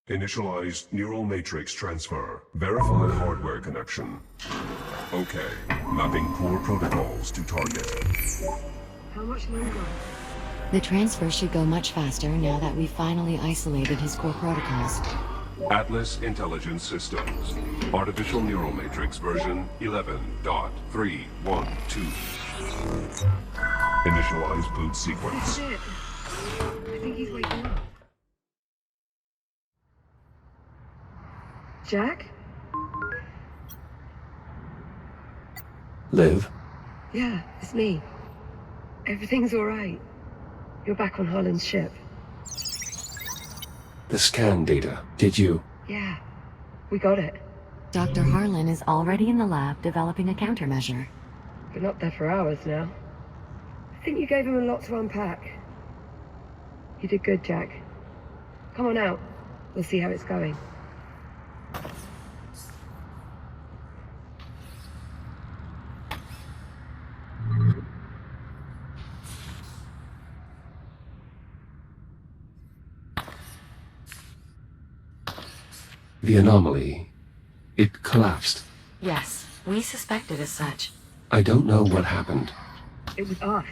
Initialize neural matrix transfer. Verify hardware connection. Okay. Mapping core protocols to target. How much longer? The transfer should go much faster now that we've finally isolated his core protocols. Atlas Intelligence Systems. Artificial Neural Matrix version 11.312. Initialize boot sequence. This is it. I think he's waking up. Jack? Liv? Yeah, it's me. Everything's all right. You're back on Harlan's ship. The scan data, did you? Yeah, we got it. Dr. Harlan is already in the lab developing a countermeasure. Been up there for hours now. I think you gave him a lot to unpack. You did good, Jack. Come on out. We'll see how it's going. The anomaly, it collapsed. Yes, we suspected as such. I don't know what happened. It was us.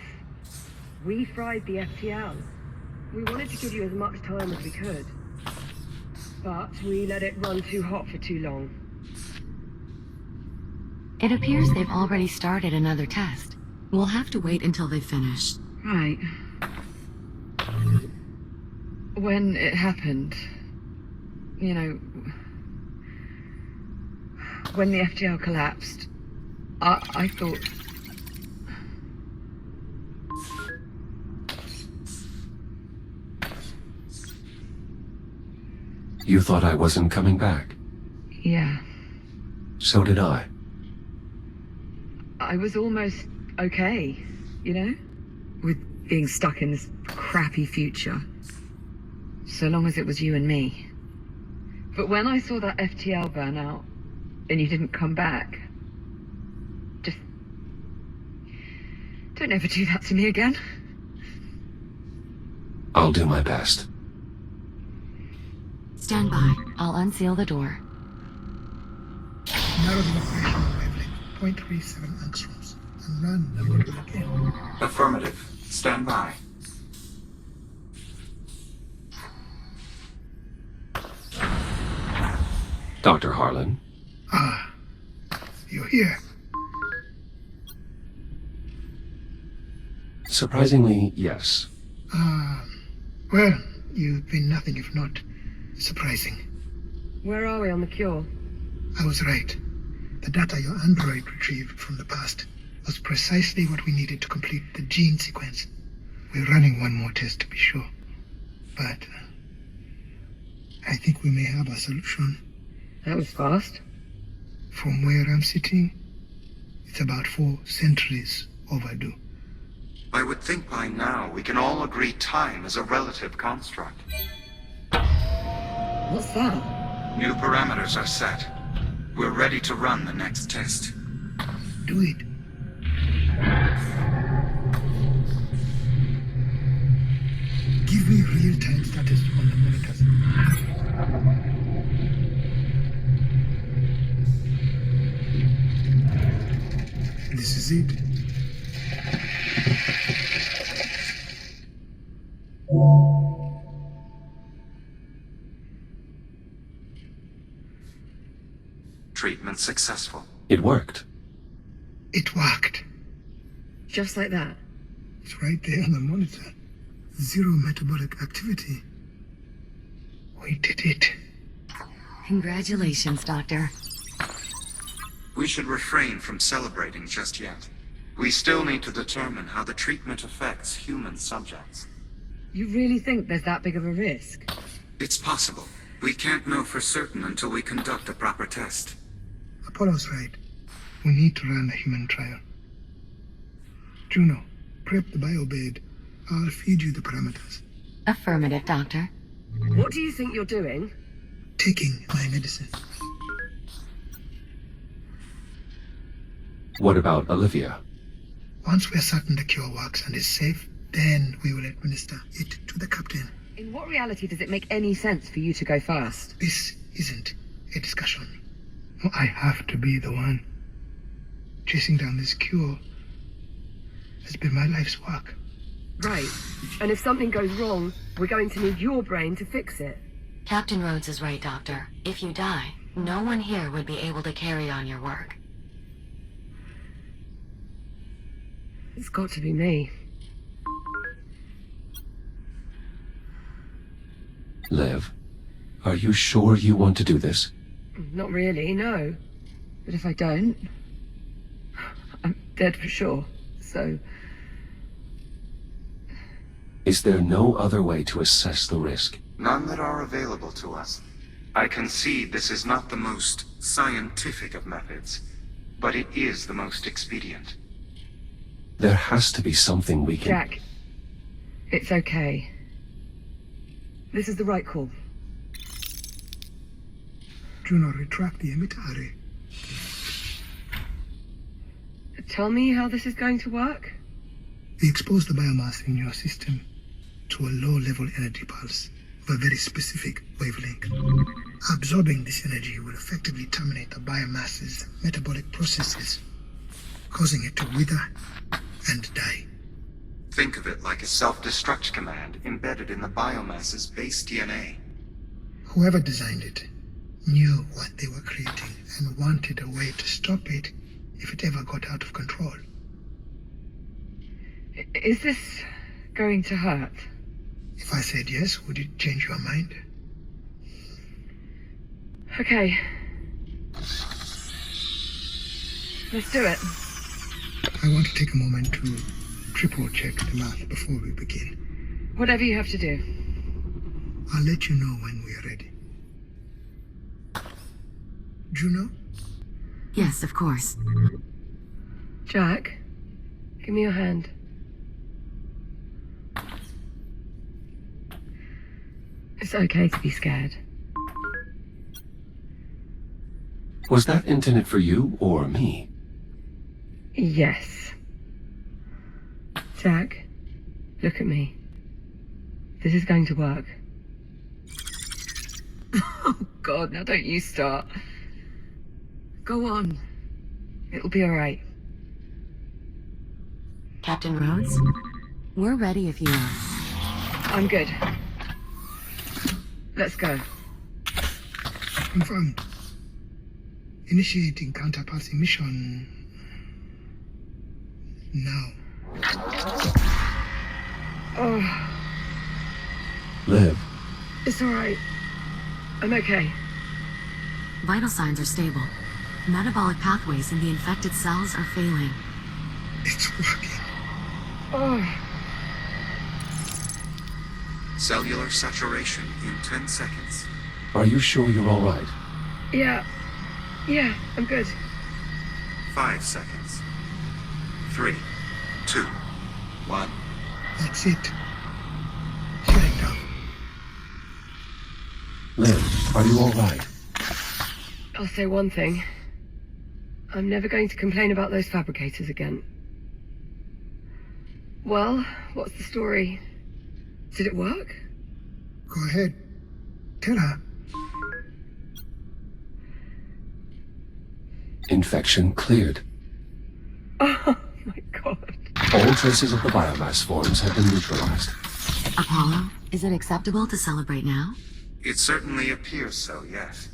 We fried the FTL. We wanted to give you as much time as we could. But we let it run too hot for too long. It appears they've already started another test. We'll have to wait until they've finished. Right. When it happened, you know, when the FTL collapsed, I thought... You thought I wasn't coming back? Yeah. So did I. I was almost okay, you know? With being stuck in this crappy future. So long as it was you and me. But when I saw that FTL burn out, and you didn't come back, just... don't ever do that to me again. I'll do my best. Stand by. I'll unseal the door. Narrow the operational wavelength, 0.37 angstroms, and run the model again. Affirmative. Stand by. Dr. Harlan? Ah, you're here. Surprisingly, yes. Well, you've been nothing if not surprising. Where are we on the cure? I was right. The data your android retrieved from the past was precisely what we needed to complete the gene sequence. We're running one more test to be sure. But I think we may have a solution. That was fast. From where I'm sitting, it's about 4 centuries overdue. I would think by now we can all agree time is a relative construct. What's that? New parameters are set. We're ready to run the next test. Do it. Give me real-time status on the monitors. This is it. Treatment successful. It worked. It worked. Just like that? It's right there on the monitor. Zero metabolic activity. We did it. Congratulations, Doctor. We should refrain from celebrating just yet. We still need to determine how the treatment affects human subjects. You really think there's that big of a risk? It's possible. We can't know for certain until we conduct a proper test. Apollo's right. We need to run a human trial. Juno, prep the biobed. I'll feed you the parameters. Affirmative, Doctor. What do you think you're doing? Taking my medicine. What about Olivia? Once we're certain the cure works and is safe, then we will administer it to the captain. In what reality does it make any sense for you to go first? This isn't a discussion. I have to be the one. Chasing down this cure has been my life's work. Right. And if something goes wrong, we're going to need your brain to fix it. Captain Rhodes is right, Doctor. If you die, no one here would be able to carry on your work. It's got to be me. Liv, are you sure you want to do this? Not really, no. But if I don't, I'm dead for sure. So, Is there no other way to assess the risk? None that are available to us. I concede this is not the most scientific of methods, but it is the most expedient. There has to be something we can... Jack, it's okay. This is the right call. Do not retract the emitter array. Tell me how this is going to work? We expose the biomass in your system to a low-level energy pulse of a very specific wavelength. Absorbing this energy will effectively terminate the biomass's metabolic processes, causing it to wither and die. Think of it like a self-destruct command embedded in the biomass's base DNA. Whoever designed it knew what they were creating and wanted a way to stop it if it ever got out of control. Is this going to hurt? If I said yes, would it change your mind? Okay. Let's do it. I want to take a moment to triple-check the math before we begin. Whatever you have to do. I'll let you know when we are ready. Juno? Yes, of course. Jack, give me your hand. It's okay to be scared. Was that intended for you or me? Yes. Jack, look at me. This is going to work. Oh, God, now don't you start. Go on. It'll be all right. Captain Rhodes? We're ready if you are. I'm good. Let's go. Confirmed. Initiating counterpulse emission now. Oh, Liv, it's all right. I'm okay. Vital signs are stable. Metabolic pathways in the infected cells are failing. It's working. Oh, Cellular saturation in 10 seconds. are you sure you're all right? yeah. Yeah, I'm good. 5 seconds. 3, 2, 1. That's it. Shut it down. Liv, are you all right? I'll say one thing. I'm never going to complain about those fabricators again. Well, what's the story? Did it work? Go ahead. Tell her. Infection cleared. Oh my God. All traces of the biomass forms have been neutralized. Apollo, is it acceptable to celebrate now? It certainly appears so, yes.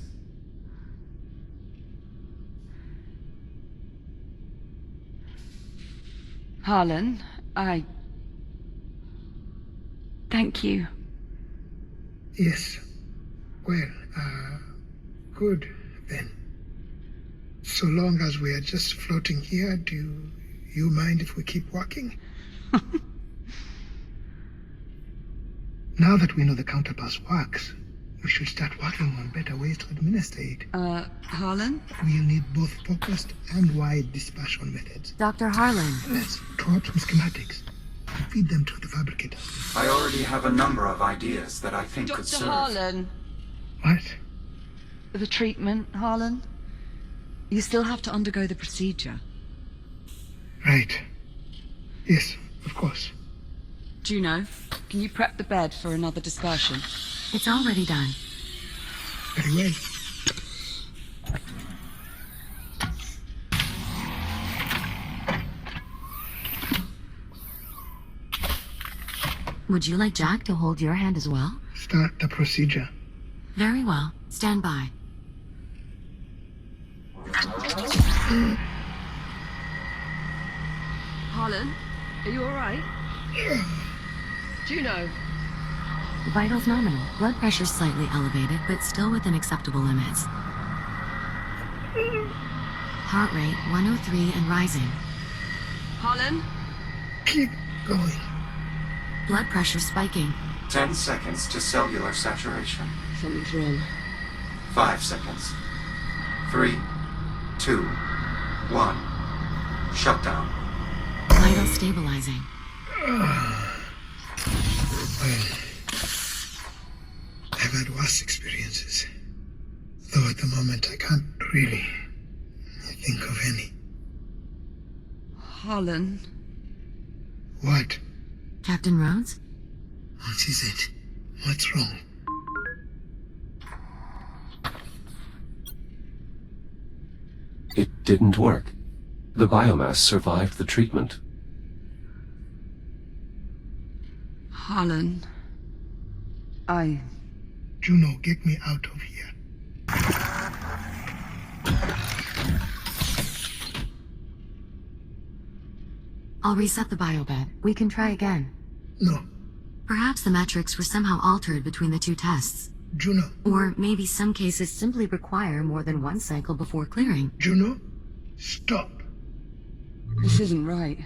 Harlan, thank you. Yes. Well, good then. So long as we are just floating here, do you mind if we keep walking? Now that we know the counterpulse works, we should start working on better ways to administer it. Harlan? We'll need both focused and wide dispersion methods. Dr. Harlan, Let's draw up some schematics. Feed them to the fabricator. I already have a number of ideas that I think could Dr. serve. Harlan. What? The treatment, Harlan? You still have to undergo the procedure. Right. Yes, of course. Juno, can you prep the bed for another dispersion? It's already done. Very well. Would you like Jack to hold your hand as well? Start the procedure. Very well. Stand by. Harlan, are you alright? Juno, Vitals nominal. Blood pressure slightly elevated, but still within acceptable limits. Heart rate 103 and rising. Harlan? Keep going. Blood pressure spiking. 10 seconds to cellular saturation. Something's wrong. 5 seconds. 3, 2, 1. Shutdown. Vitals stabilizing. Well, I've had worse experiences. Though at the moment I can't really think of any. Harlan. What? Captain Rhodes? What is it? What's wrong? It didn't work. The biomass survived the treatment. Harlan. Juno, get me out of here. I'll reset the biobed. We can try again. No. Perhaps the metrics were somehow altered between the two tests. Juno. Or maybe some cases simply require more than one cycle before clearing. Juno, stop. This isn't right.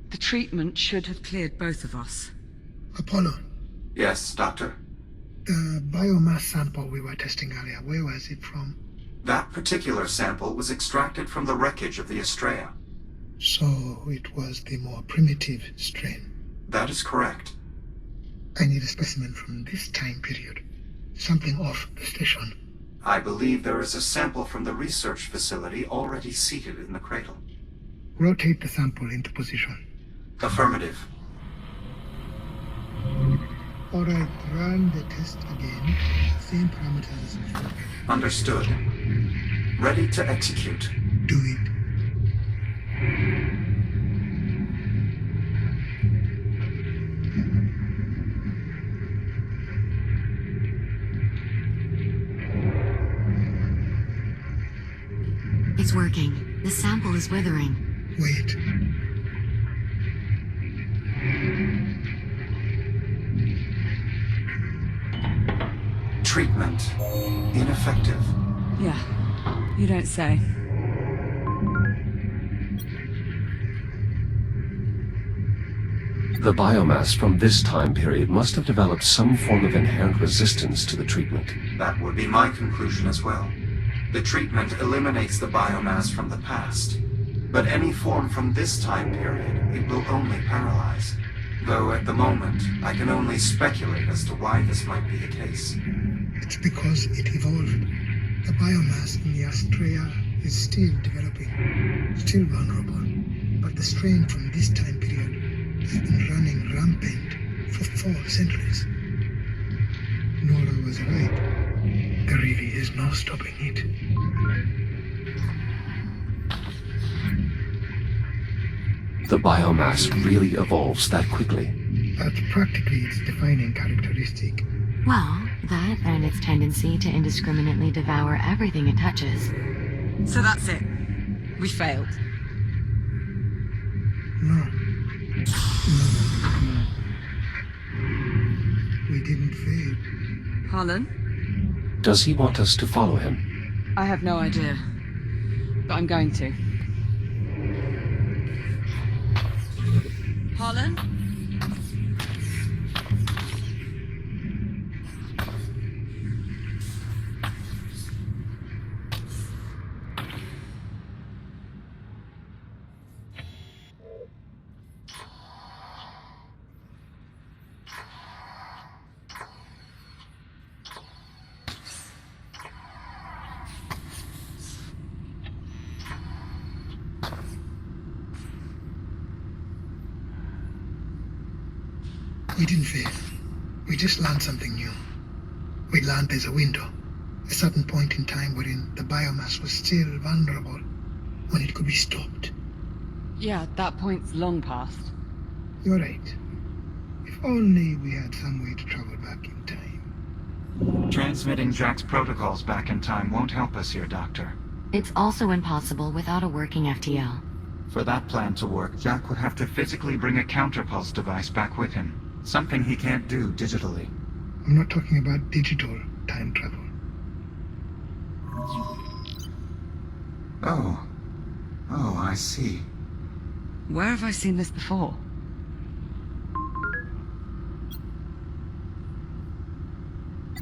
The treatment should have cleared both of us. Apollo, Yes, Doctor. the biomass sample we were testing earlier, where was it from? That particular sample was extracted from the wreckage of the Estrella. So it was the more primitive strain. That is correct. I need a specimen from this time period. Something off the station. I believe there is a sample from the research facility already seated in the cradle. Rotate the sample into position. Affirmative. Alright, run the test again. Same parameters. Understood. Ready to execute. Do it. It's working. The sample is withering. Wait. Treatment. Ineffective. Yeah, you don't say. The biomass from this time period must have developed some form of inherent resistance to the treatment. That would be my conclusion as well. The treatment eliminates the biomass from the past, but any form from this time period, it will only paralyze. Though at the moment, I can only speculate as to why this might be the case. It's because it evolved. The biomass in the Astrea is still developing, still vulnerable. But the strain from this time period has been running rampant for 4 centuries. Nora was right. There really is no stopping it. The biomass really evolves that quickly. That's practically its defining characteristic. Well, that and its tendency to indiscriminately devour everything it touches. So that's it. We failed. No. We didn't fail. Harlan? Does he want us to follow him? I have no idea. But I'm going to. Harlan? We didn't fail. We just learned something new. We learned there's a window, a certain point in time wherein the biomass was still vulnerable, when it could be stopped. Yeah, that point's long past. You're right. If only we had some way to travel back in time. Transmitting Jack's protocols back in time won't help us here, Doctor. It's also impossible without a working FTL. For that plan to work, Jack would have to physically bring a counterpulse device back with him. Something he can't do digitally. I'm not talking about digital time travel. Oh, I see. Where have I seen this before?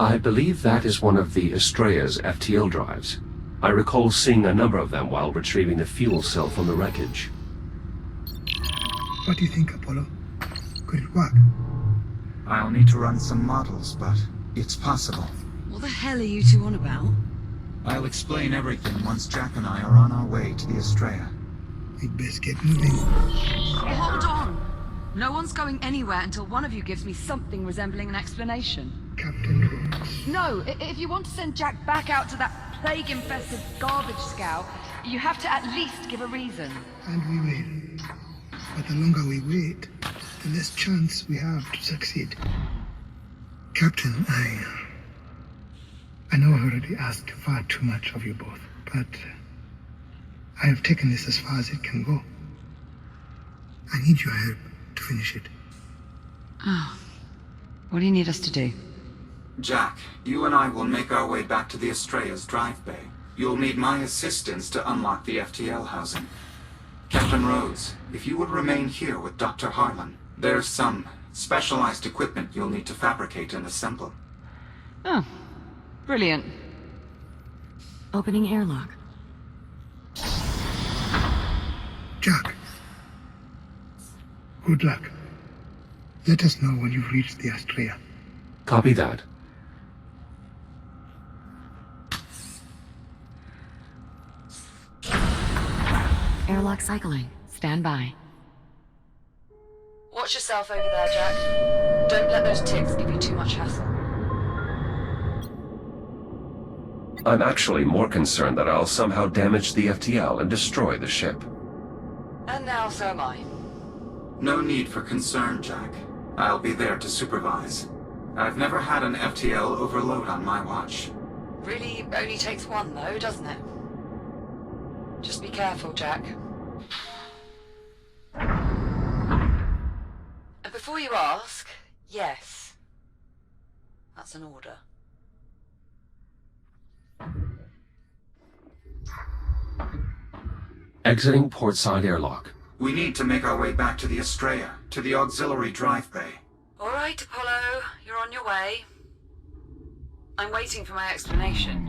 I believe that is one of the Estrella's FTL drives. I recall seeing a number of them while retrieving the fuel cell from the wreckage. What do you think, Apollo? Could it work? I'll need to run some models, but it's possible. What the hell are you two on about? I'll explain everything once Jack and I are on our way to the Estrella. We'd best get moving. Hold on! No one's going anywhere until one of you gives me something resembling an explanation. Captain Rhodes. No, if you want to send Jack back out to that plague-infested garbage scow, you have to at least give a reason. And we will. But the longer we wait, the less chance we have to succeed. Captain, I know I've already asked far too much of you both, but I have taken this as far as it can go. I need your help to finish it. Oh. What do you need us to do? Jack, you and I will make our way back to the Estrella's drive bay. You'll need my assistance to unlock the FTL housing. Captain Rhodes, if you would remain here with Dr. Harlan, there's some specialized equipment you'll need to fabricate and assemble. Oh. Brilliant. Opening airlock. Jack. Good luck. Let us know when you've reached the Estrella. Copy that. Airlock cycling. Stand by. Watch yourself over there, Jack. Don't let those ticks give you too much hassle. I'm actually more concerned that I'll somehow damage the FTL and destroy the ship. And now so am I. No need for concern, Jack. I'll be there to supervise. I've never had an FTL overload on my watch. Really only takes one, though, doesn't it? Just be careful, Jack. And before you ask, yes. That's an order. Exiting portside airlock. We need to make our way back to the Estrella, to the auxiliary drive bay. All right, Apollo, you're on your way. I'm waiting for my explanation.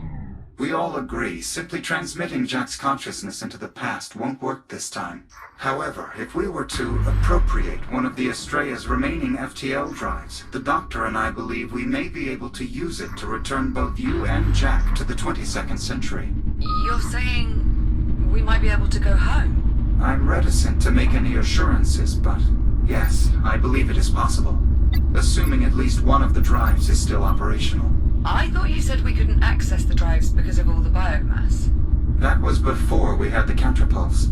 We all agree simply transmitting Jack's consciousness into the past won't work this time. However, if we were to appropriate one of the Estrella's remaining FTL drives, the Doctor and I believe we may be able to use it to return both you and Jack to the 22nd century. You're saying we might be able to go home? I'm reticent to make any assurances, but yes, I believe it is possible. Assuming at least one of the drives is still operational. I thought you said we couldn't access the drives because of all the biomass. That was before we had the counterpulse.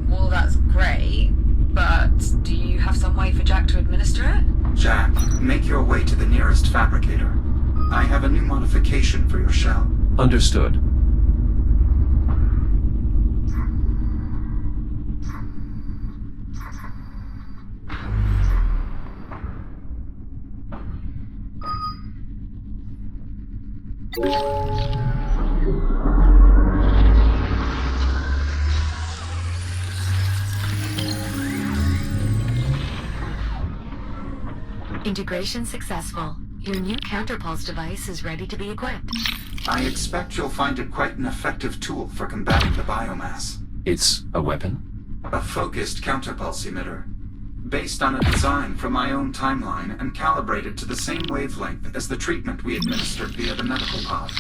Well, that's great, but do you have some way for Jack to administer it? Jack, make your way to the nearest fabricator. I have a new modification for your shell. Understood. Integration successful. Your new counterpulse device is ready to be equipped. I expect you'll find it quite an effective tool for combating the biomass. It's a weapon? A focused counterpulse emitter. Based on a design from my own timeline and calibrated to the same wavelength as the treatment we administered via the medical pod.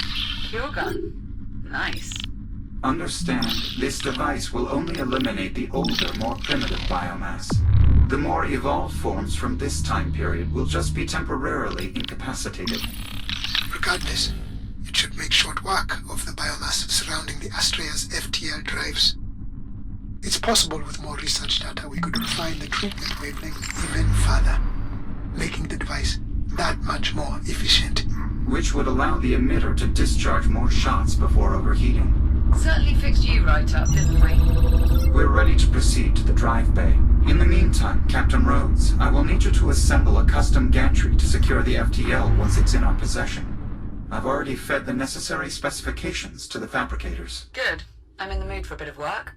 Pure gun. Nice. Understand, this device will only eliminate the older, more primitive biomass. The more evolved forms from this time period will just be temporarily incapacitated. Regardless, it should make short work of the biomass surrounding the Astraea's FTL drives. It's possible with more research data we could refine the treatment wavelength even further, making the device that much more efficient. Which would allow the emitter to discharge more shots before overheating. Certainly fixed you right up, didn't we? We're ready to proceed to the drive bay. In the meantime, Captain Rhodes, I will need you to assemble a custom gantry to secure the FTL once it's in our possession. I've already fed the necessary specifications to the fabricators. Good. I'm in the mood for a bit of work.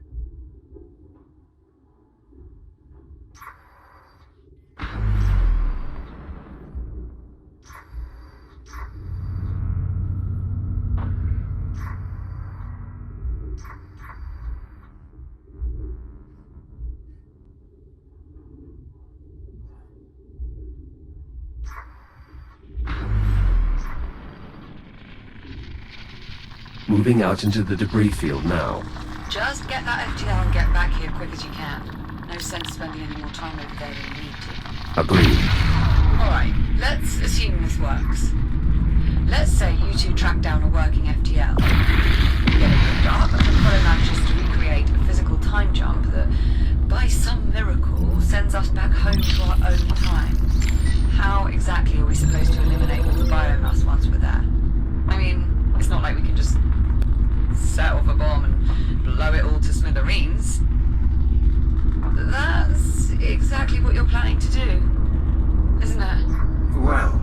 Moving out into the debris field now. Just get that FTL and get back here quick as you can. No sense spending any more time over there than you need to. Agreed. Alright, let's assume this works. Let's say you two track down a working FTL. Get it hooked up, and the Apollo manages to recreate a physical time jump that, by some miracle, sends us back home to our own time. How exactly are we supposed to eliminate all the biomass once we're there? I mean, it's not like we can just set off a bomb and blow it all to smithereens. That's exactly what you're planning to do, isn't it? Well,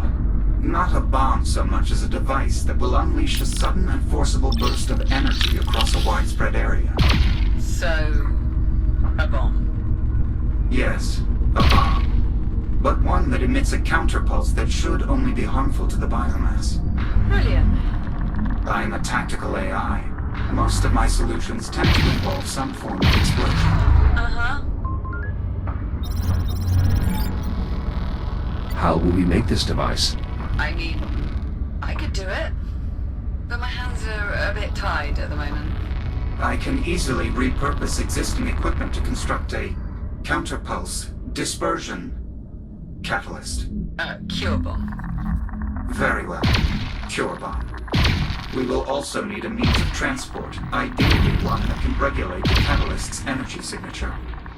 not a bomb so much as a device that will unleash a sudden and forcible burst of energy across a widespread area. So, a bomb. Yes, a bomb. But one that emits a counterpulse that should only be harmful to the biomass. Brilliant. I am a tactical AI. Most of my solutions tend to involve some form of explosion. Uh-huh. How will we make this device? I mean, I could do it, but my hands are a bit tied at the moment. I can easily repurpose existing equipment to construct a counterpulse dispersion catalyst. Cure bomb. Very well. Cure bomb. We will also need a means of transport, ideally one that can regulate the catalyst's energy signature.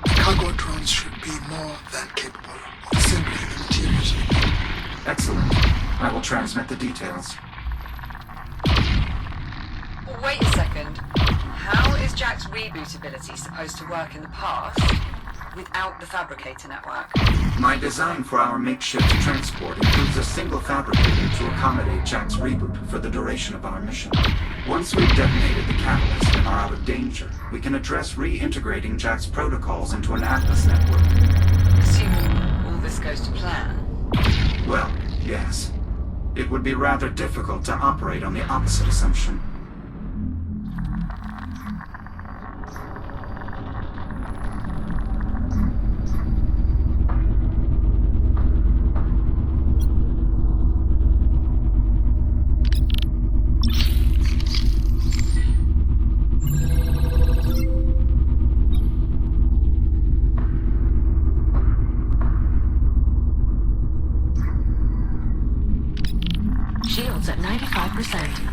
Cargo drones should be more than capable of assembling the materials we need. Excellent. I will transmit the details. Wait a second. How is Jack's reboot ability supposed to work in the past without the fabricator network? My design for our makeshift transport includes a single fabricator to accommodate Jack's reboot for the duration of our mission. Once we've detonated the catalyst and are out of danger, we can address reintegrating Jack's protocols into an Atlas network. Assuming all this goes to plan. Well, yes. It would be rather difficult to operate on the opposite assumption. Shields at 95%.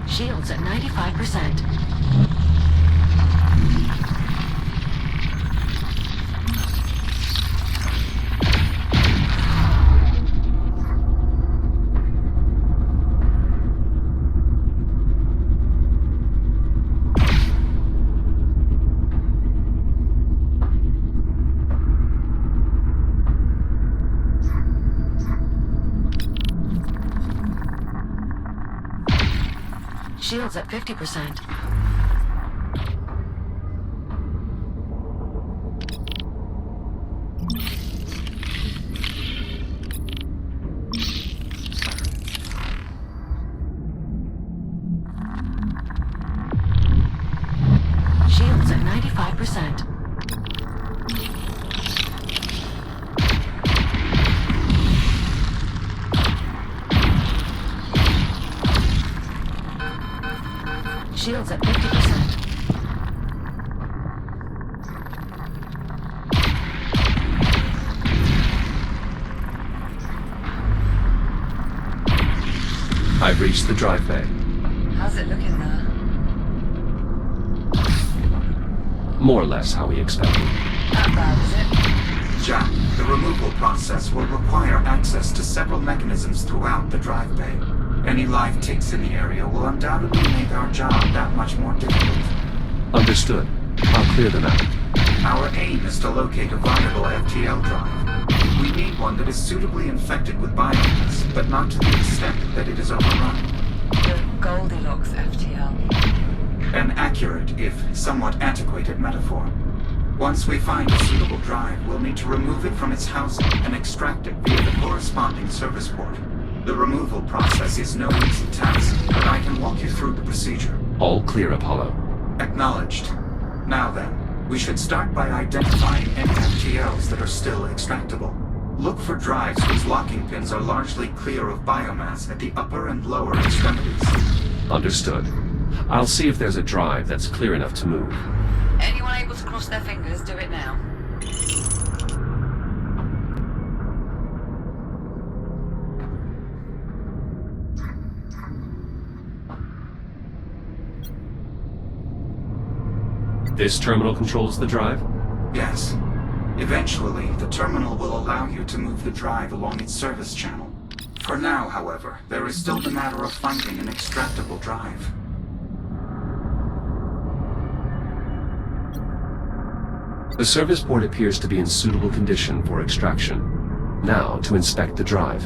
Shields at 95%. Shields at 50%. 25%. Shields at 50%. I've reached the drive bay. How's it looking there? More or less how we expected. That bad, is it? Jack, the removal process will require access to several mechanisms throughout the drive bay. Any live ticks in the area will undoubtedly make our job that much more difficult. Understood. I'll clear them out. Our aim is to locate a viable FTL drive. We need one that is suitably infected with biomass, but not to the extent that it is overrun. The Goldilocks FTL. An accurate, if somewhat antiquated metaphor. Once we find a suitable drive, we'll need to remove it from its housing and extract it via the corresponding service port. The removal process is no easy task, but I can walk you through the procedure. All clear, Apollo. Acknowledged. Now then, we should start by identifying any FTLs that are still extractable. Look for drives whose locking pins are largely clear of biomass at the upper and lower extremities. Understood. I'll see if there's a drive that's clear enough to move. Anyone able to cross their fingers, do it now. This terminal controls the drive? Yes. Eventually, the terminal will allow you to move the drive along its service channel. For now, however, there is still the matter of finding an extractable drive. The service port appears to be in suitable condition for extraction. Now to inspect the drive.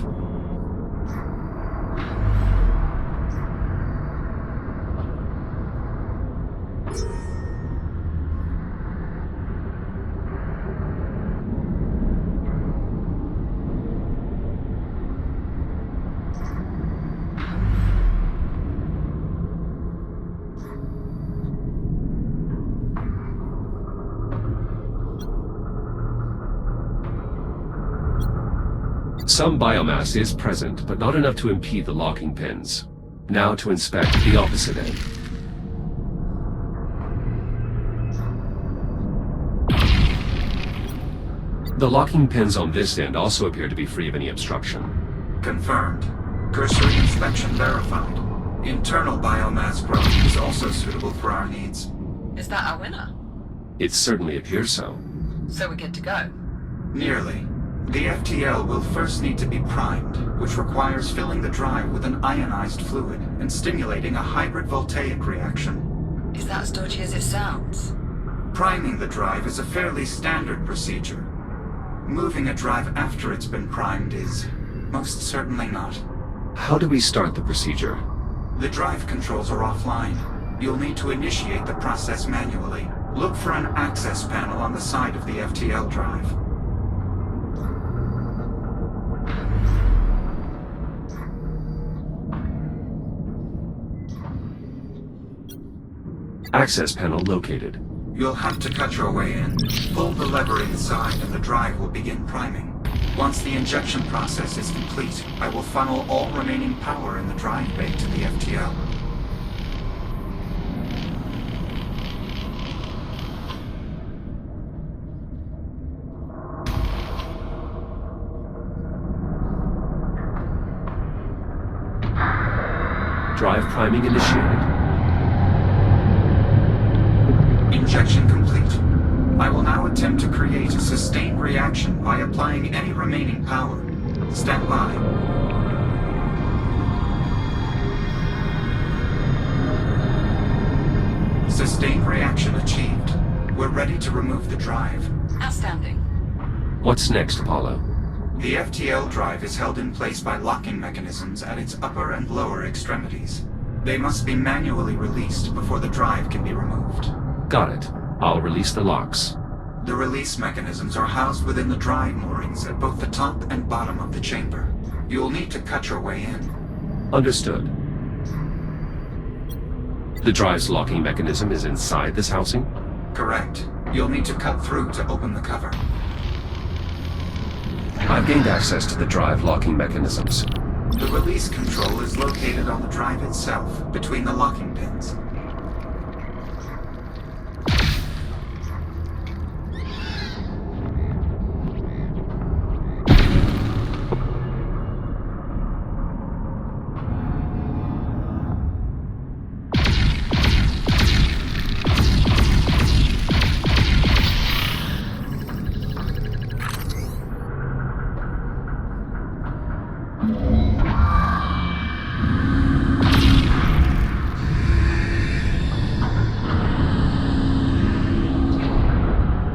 Some biomass is present, but not enough to impede the locking pins. Now to inspect the opposite end. The locking pins on this end also appear to be free of any obstruction. Confirmed. Cursory inspection verified. Internal biomass growth is also suitable for our needs. Is that our winner? It certainly appears so. So we're good to go. Nearly. The FTL will first need to be primed, which requires filling the drive with an ionized fluid and stimulating a hybrid voltaic reaction. Is that as dodgy as it sounds? Priming the drive is a fairly standard procedure. Moving a drive after it's been primed is most certainly not. How do we start the procedure? The drive controls are offline. You'll need to initiate the process manually. Look for an access panel on the side of the FTL drive. Access panel located. You'll have to cut your way in. Pull the lever inside and the drive will begin priming. Once the injection process is complete, I will funnel all remaining power in the drive bay to the FTL. Drive priming initiated. Injection complete. I will now attempt to create a sustained reaction by applying any remaining power. Stand by. Sustained reaction achieved. We're ready to remove the drive. Outstanding. What's next, Apollo? The FTL drive is held in place by locking mechanisms at its upper and lower extremities. They must be manually released before the drive can be removed. Got it. I'll release the locks. The release mechanisms are housed within the drive moorings at both the top and bottom of the chamber. You'll need to cut your way in. Understood. The drive's locking mechanism is inside this housing? Correct. You'll need to cut through to open the cover. I've gained access to the drive locking mechanisms. The release control is located on the drive itself, between the locking pins.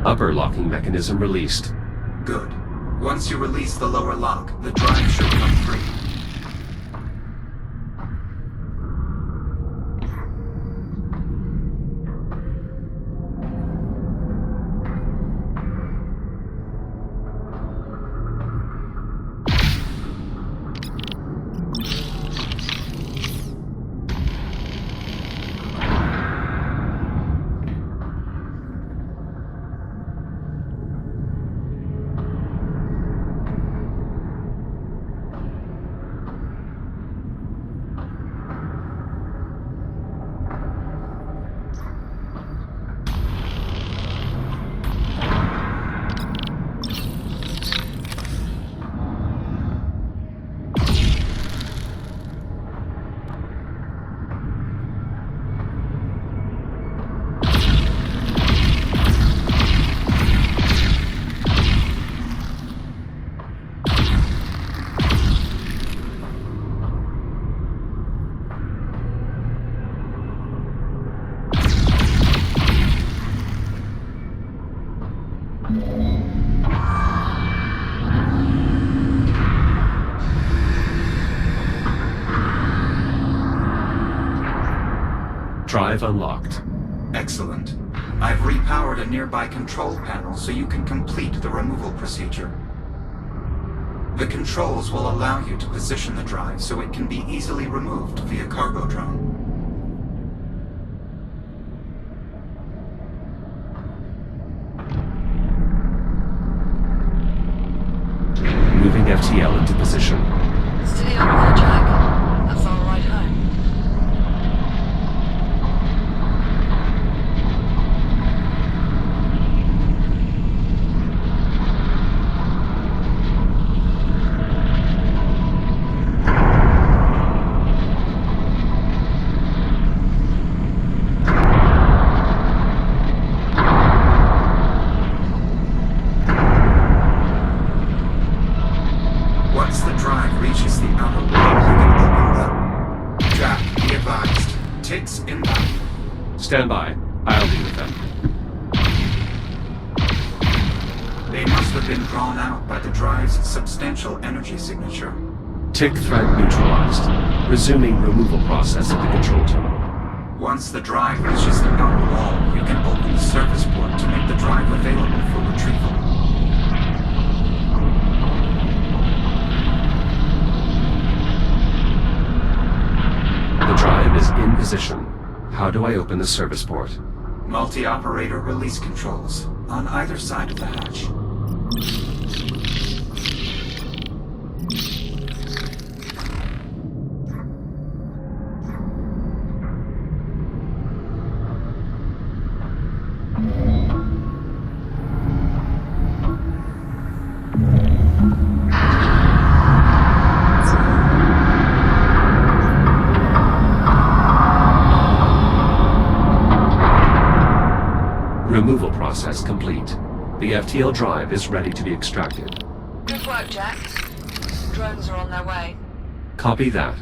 Upper locking mechanism released. Good. Once you release the lower lock, the drive should come free. Drive unlocked. Excellent. I've repowered a nearby control panel so you can complete the removal procedure. The controls will allow you to position the drive so it can be easily removed via cargo drone. Moving FTL into position. Steady on there, Jack. That's our ride home. Once the drive reaches the outer wall, you can open them. Jack, be advised. Ticks inbound. Stand by. I'll deal with them. They must have been drawn out by the drive's substantial energy signature. Tick threat neutralized. Resuming removal process at the control terminal. Once the drive reaches the outer wall, you can open the service port to make the drive available for retrieval. The drive is in position. How do I open the service port? Multi-operator release controls on either side of the hatch. Removal process complete. The FTL drive is ready to be extracted. Good work, Jack. Drones are on their way. Copy that.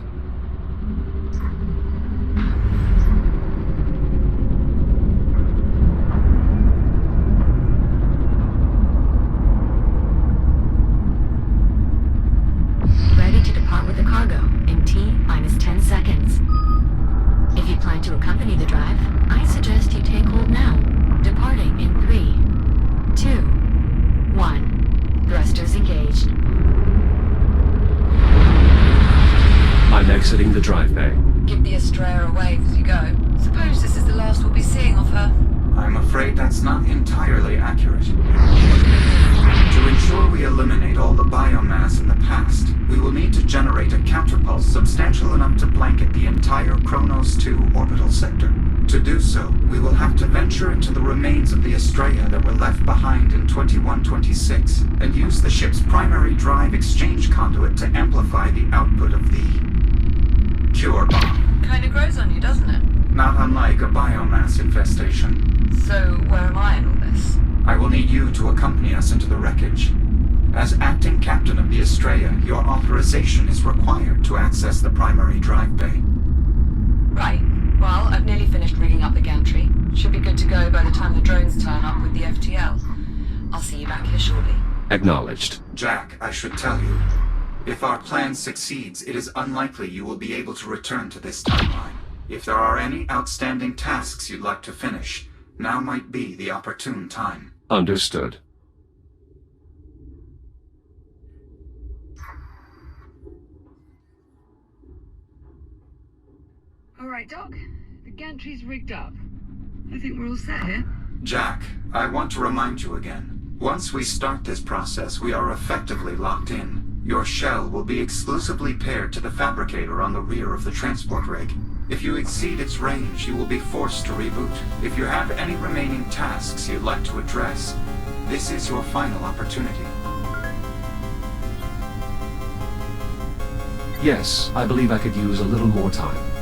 Ready to depart with the cargo in T-minus 10 seconds. If you plan to accompany the drive, I suggest you take hold now. Departing in 3, 2, 1. Thrusters engaged. I'm that's not entirely accurate. To ensure we eliminate all the biomass in the past, we will need to generate a counterpulse substantial enough to blanket the entire Kronos 2 orbital sector. To do so, we will have to venture into the remains of the Estrella that were left behind in 2126, and use the ship's primary drive exchange conduit to amplify the output of the cure bomb. Kinda grows on you, doesn't it? Not unlike a biomass infestation. So, where am I in all this? I will need you to accompany us into the wreckage. As acting captain of the Estrella, your authorization is required to access the primary drive bay. Right. Well, I've nearly finished rigging up the gantry. Should be good to go by the time the drones turn up with the FTL. I'll see you back here shortly. Acknowledged. Jack, I should tell you, if our plan succeeds, it is unlikely you will be able to return to this timeline. If there are any outstanding tasks you'd like to finish, now might be the opportune time. Understood. All right, Doc. The gantry's rigged up. I think we're all set here. Jack, I want to remind you again. Once we start this process, we are effectively locked in. Your shell will be exclusively paired to the fabricator on the rear of the transport rig. If you exceed its range, you will be forced to reboot. If you have any remaining tasks you'd like to address, this is your final opportunity. Yes, I believe I could use a little more time.